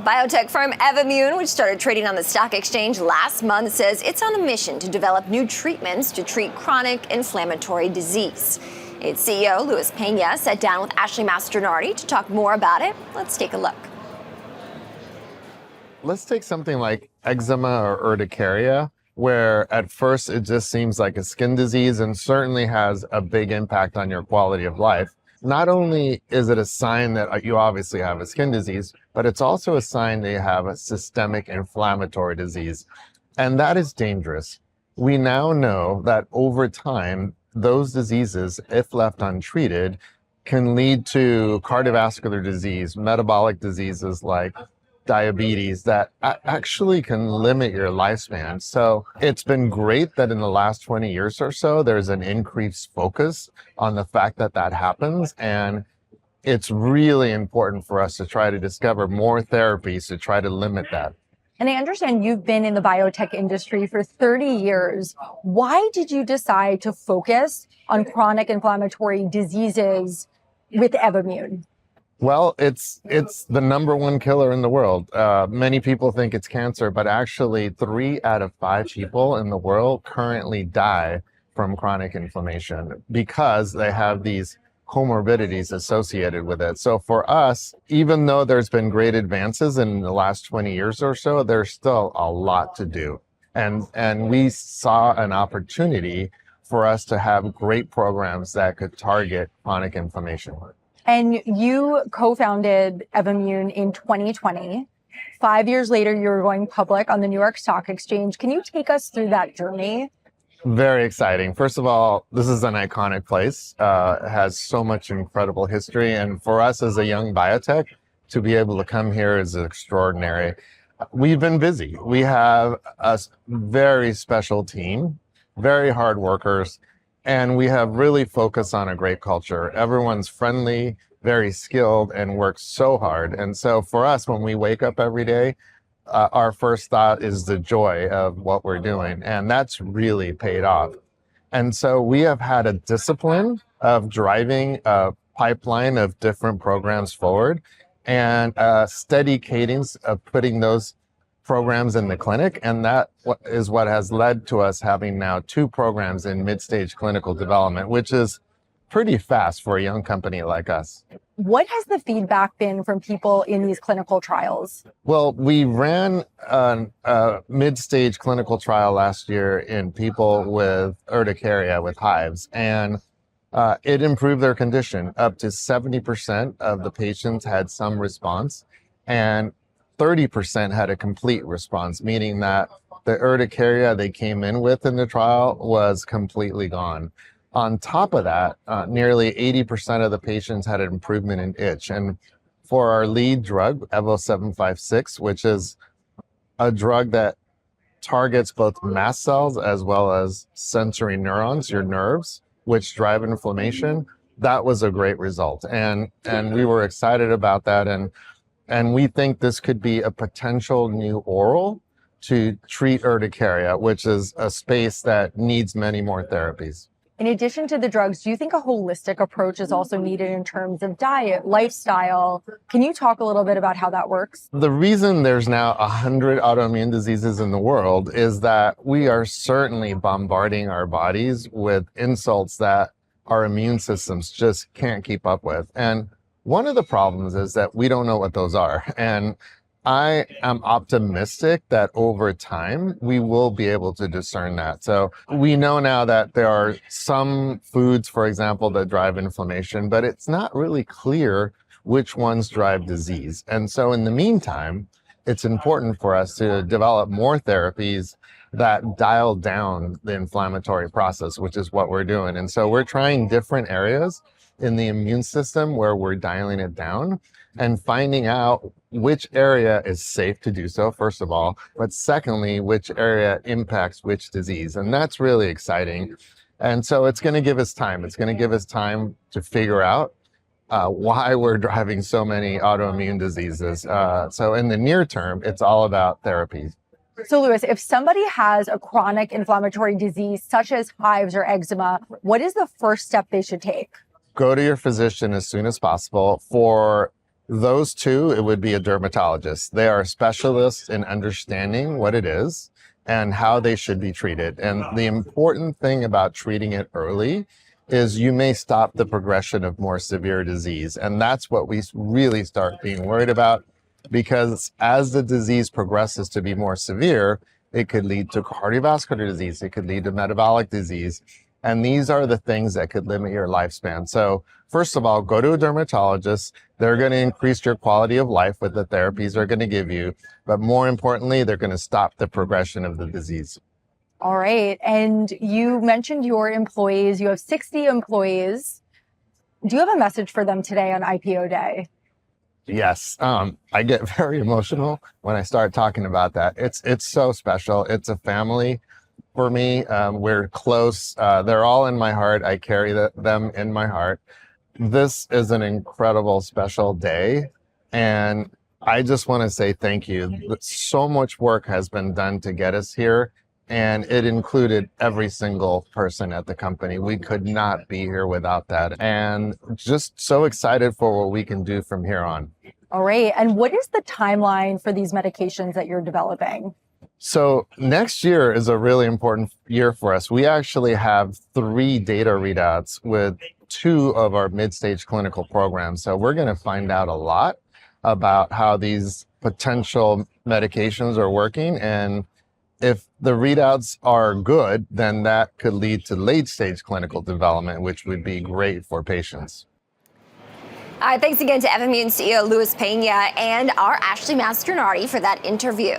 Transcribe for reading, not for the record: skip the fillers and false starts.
Biotech firm Evommune, which started trading on the stock exchange last month, says it's on a mission to develop new treatments to treat chronic inflammatory disease. Its CEO, Luis Pena, sat down with Ashley Mastronardi to talk more about it. Let's take a look. Let's take something like eczema or urticaria, where at first it just seems like a skin disease and certainly has a big impact on your quality of life. Not only is it a sign that you obviously have a skin disease, but it's also a sign that you have a systemic inflammatory disease. And that is dangerous. We now know that over time, those diseases, if left untreated, can lead to cardiovascular disease, metabolic diseases like diabetes that actually can limit your lifespan. So it's been great that in the last 20 years or so, there's an increased focus on the fact that that happens. And it's really important for us to try to discover more therapies to try to limit that. And I understand you've been in the biotech industry for 30 years. Why did you decide to focus on chronic inflammatory diseases with Evommune? Well, it's the number one killer in the world. Many people think it's cancer, but actually 3 out of 5 people in the world currently die from chronic inflammation because they have these comorbidities associated with it. So for us, even though there's been great advances in the last 20 years or so, there's still a lot to do. And we saw an opportunity for us to have great programs that could target chronic inflammation. And you co-founded Evommune in 2020. 5 years later, you were going public on the New York Stock Exchange. Can you take us through that journey? Very exciting. First of all, this is an iconic place. It has so much incredible history. And for us as a young biotech, to be able to come here is extraordinary. We've been busy. We have a very special team, very hard workers, and we have really focused on a great culture. Everyone's friendly, very skilled, and works so hard. And so for us, when we wake up every day, our first thought is the joy of what we're doing. And that's really paid off. And so we have had a discipline of driving a pipeline of different programs forward and a steady cadence of putting those programs in the clinic. And that is what has led to us having now 2 programs in mid-stage clinical development, which is pretty fast for a young company like us. What has the feedback been from people in these clinical trials? Well, we ran a mid-stage clinical trial last year in people with urticaria, with hives, and it improved their condition. Up to 70% of the patients had some response, and 30% had a complete response, meaning that the urticaria they came in with in the trial was completely gone. On top of that, nearly 80% of the patients had an improvement in itch. And for our lead drug, EVO756, which is a drug that targets both mast cells as well as sensory neurons, your nerves, which drive inflammation, that was a great result. And we were excited about that. And we think this could be a potential new oral to treat urticaria, which is a space that needs many more therapies. In addition to the drugs, do you think a holistic approach is also needed in terms of diet, lifestyle? Can you talk a little bit about how that works? The reason there's now 100 autoimmune diseases in the world is that we are certainly bombarding our bodies with insults that our immune systems just can't keep up with. And one of the problems is that we don't know what those are. And I am optimistic that over time, we will be able to discern that. So we know now that there are some foods, for example, that drive inflammation, but it's not really clear which ones drive disease. And so in the meantime, it's important for us to develop more therapies that dial down the inflammatory process, which is what we're doing. And so we're trying different areas in the immune system where we're dialing it down and finding out which area is safe to do so, first of all, but secondly, which area impacts which disease. And that's really exciting. And so it's going to give us time. It's going to give us time to figure out why we're driving so many autoimmune diseases. So in the near term, it's all about therapies. So Luis, if somebody has a chronic inflammatory disease such as hives or eczema, what is the first step they should take? Go to your physician as soon as possible. For those two, it would be a dermatologist. They are specialists in understanding what it is and how they should be treated. And the important thing about treating it early is you may stop the progression of more severe disease. And that's what we really start being worried about, because as the disease progresses to be more severe, it could lead to cardiovascular disease, it could lead to metabolic disease. And these are the things that could limit your lifespan. So first of all, go to a dermatologist. They're going to increase your quality of life with the therapies they're going to give you. But more importantly, they're going to stop the progression of the disease. All right. And you mentioned your employees. You have 60 employees. Do you have a message for them today on IPO Day? Yes, I get very emotional when I start talking about that. It's so special. It's a family for me. We're close. They're all in my heart. I carry them in my heart. This is an incredible, special day. And I just want to say thank you. So much work has been done to get us here. And it included every single person at the company. We could not be here without that. And just so excited for what we can do from here on. All right. And what is the timeline for these medications that you're developing? So next year is a really important year for us. We actually have 3 data readouts with 2 of our mid-stage clinical programs. So we're going to find out a lot about how these potential medications are working. And if the readouts are good, then that could lead to late-stage clinical development, which would be great for patients. All right, thanks again to Evommune CEO Luis Pena and our Ashley Mastronardi for that interview.